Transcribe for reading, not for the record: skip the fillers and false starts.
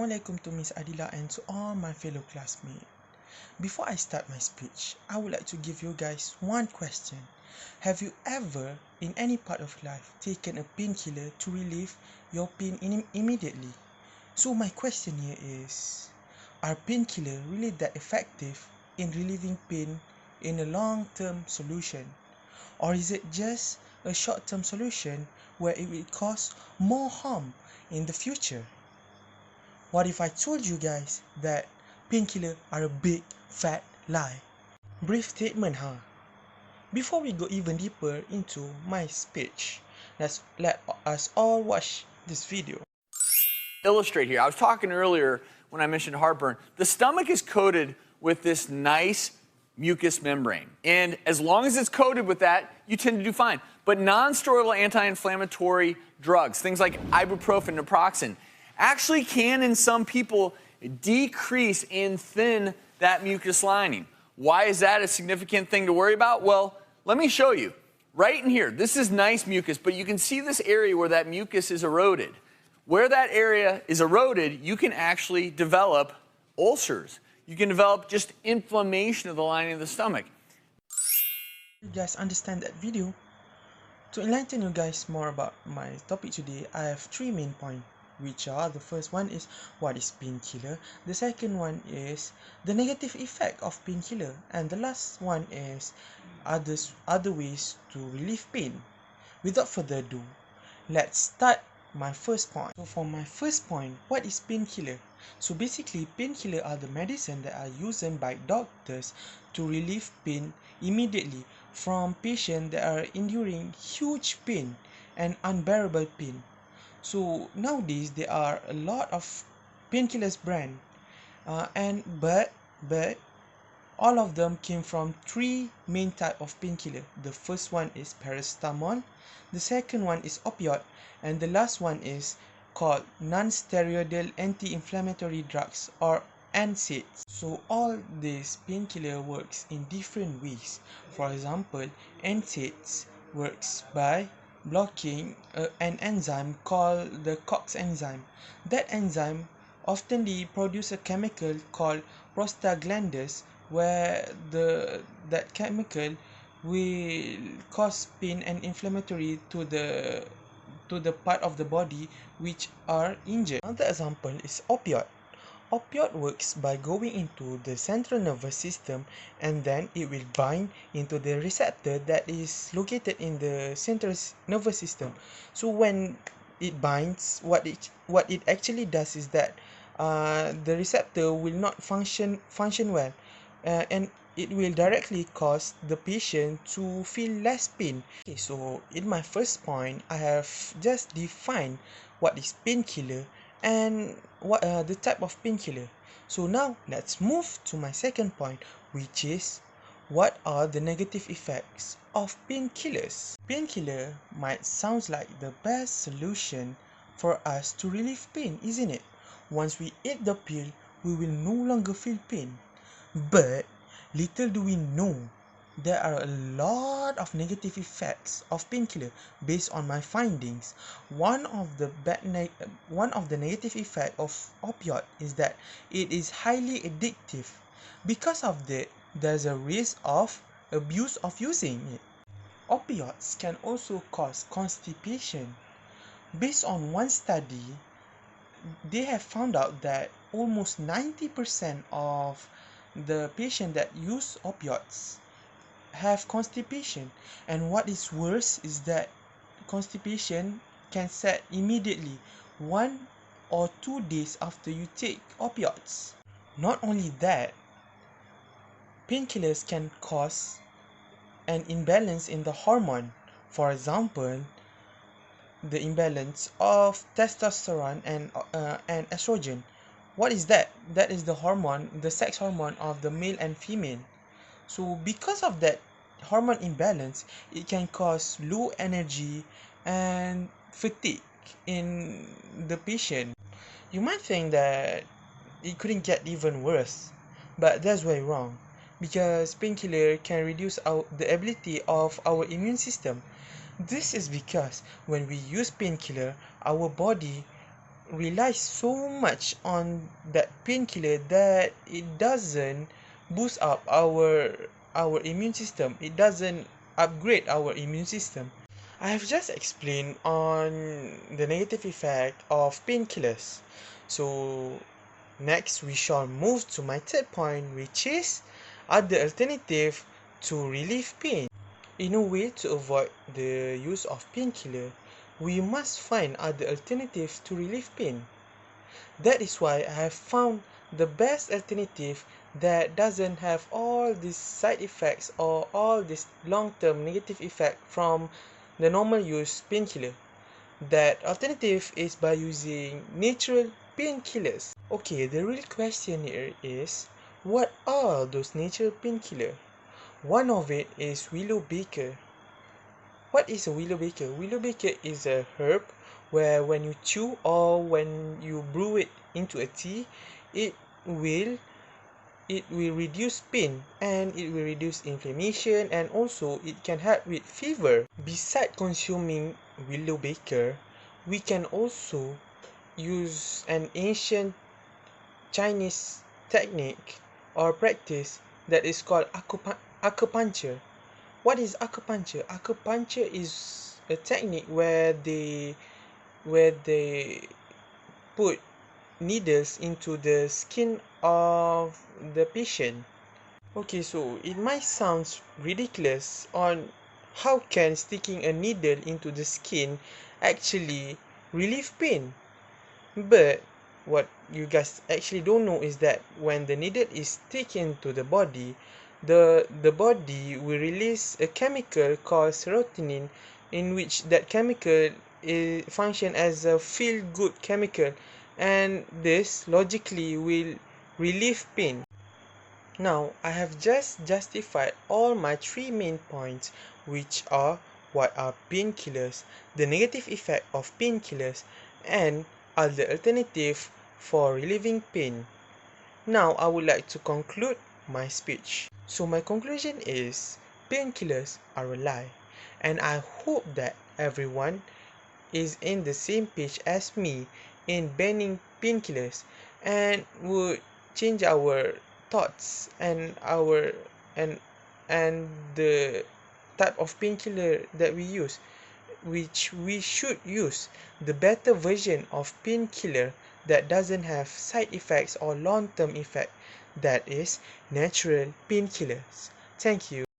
Assalamualaikum to Miss Adila and to all my fellow classmates. Before I start my speech, I would like to give you guys one question. Have you ever, in any part of life, taken a painkiller to relieve your pain immediately? So my question here is, are painkillers really that effective in relieving pain in a long-term solution? Or is it just a short-term solution where it will cause more harm in the future? What if I told you guys that painkillers are a big fat lie? Brief statement, huh? Before we go even deeper into my speech, let us all watch this video. Illustrate here. I was talking earlier when I mentioned heartburn. The stomach is coated with this nice mucous membrane. And as long as it's coated with that, you tend to do fine. But non-steroidal anti-inflammatory drugs, things like ibuprofen, naproxen, actually can, in some people, decrease and thin that mucus lining. Why is that a significant thing to worry about? Well, let me show you. Right in here, this is nice mucus, but you can see this area where that mucus is eroded. Where that area is eroded, you can actually develop ulcers. You can develop just inflammation of the lining of the stomach. You guys understand that video? To enlighten you guys more about my topic today, I have three main points, which are: the first one is what is painkiller, the second one is the negative effect of painkiller, and the last one is other ways to relieve pain. Without further ado, let's start my first point. So for my first point, what is painkiller? So basically, painkiller are the medicine that are used by doctors to relieve pain immediately from patients that are enduring huge pain and unbearable pain. So nowadays there are a lot of painkillers brand, but all of them came from three main type of painkiller. The first one is paracetamol, the second one is opioid, and the last one is called non-steroidal anti-inflammatory drugs, or NSAIDs. So all these painkiller works in different ways. For example, NSAIDs works by blocking an enzyme called the COX enzyme. That enzyme often produce a chemical called prostaglandins, where that chemical will cause pain and inflammatory to the part of the body which are injured. Another example is opioid. Opioid works by going into the central nervous system, and then it will bind into the receptor that is located in the central nervous system. So when it binds, what it actually does is that the receptor will not function well, and it will directly cause the patient to feel less pain. Okay, so in my first point, I have just defined what is painkiller and what the type of painkiller. So now let's move to my second point, which is what are the negative effects of painkillers. Painkiller might sound like the best solution for us to relieve pain, isn't it? Once we eat the pill, we will no longer feel pain. But little do we know, there are a lot of negative effects of painkiller based on my findings. One of the negative effects of opioid is that it is highly addictive. Because of that, there's a risk of abuse of using it. Opioids can also cause constipation. Based on one study, they have found out that almost 90% of the patients that use opioids have constipation, and what is worse is that constipation can set immediately 1 or 2 days after you take opioids. Not only that, painkillers can cause an imbalance in the hormone. For example, the imbalance of testosterone and estrogen. What is that? That is the hormone, the sex hormone of the male and female. So because of that hormone imbalance, it can cause low energy and fatigue in the patient. You might think that it couldn't get even worse, but that's way wrong, because painkiller can reduce the ability of our immune system. This is because when we use painkiller, our body rely so much on that painkiller that it doesn't boost up our immune system. It doesn't upgrade our immune system. I have just explained on the negative effect of painkillers. So next we shall move to my third point, which is other alternative to relieve pain. In a way to avoid the use of painkiller, we must find other alternatives to relieve pain. That is why I have found the best alternative that doesn't have all these side effects or all this long-term negative effect from the normal use painkiller. That alternative is by using natural painkillers. Okay, the real question here is, what are those natural painkillers? One of it is willow baker. What is a willow baker? Willow baker is a herb where when you chew or when you brew it into a tea, it will it will reduce pain and it will reduce inflammation, and also it can help with fever. Besides consuming willow baker, we can also use an ancient Chinese technique or practice that is called acupuncture. What is acupuncture? Acupuncture is a technique where they put needles into the skin of the patient. Okay, so it might sound ridiculous on how can sticking a needle into the skin actually relieve pain. But what you guys actually don't know is that when the needle is taken to the body, the body will release a chemical called serotonin, in which that chemical function as a feel good chemical, and this logically will relieve pain. Now I have just justified all my three main points, which are what are painkillers, the negative effect of painkillers, and other alternative for relieving pain. Now I would like to conclude my speech. So my conclusion is painkillers are a lie, and I hope that everyone is in the same page as me in banning painkillers and would change our thoughts and our and the type of painkiller that we use, which we should use the better version of painkiller that doesn't have side effects or long-term effect, that is natural painkillers. Thank you.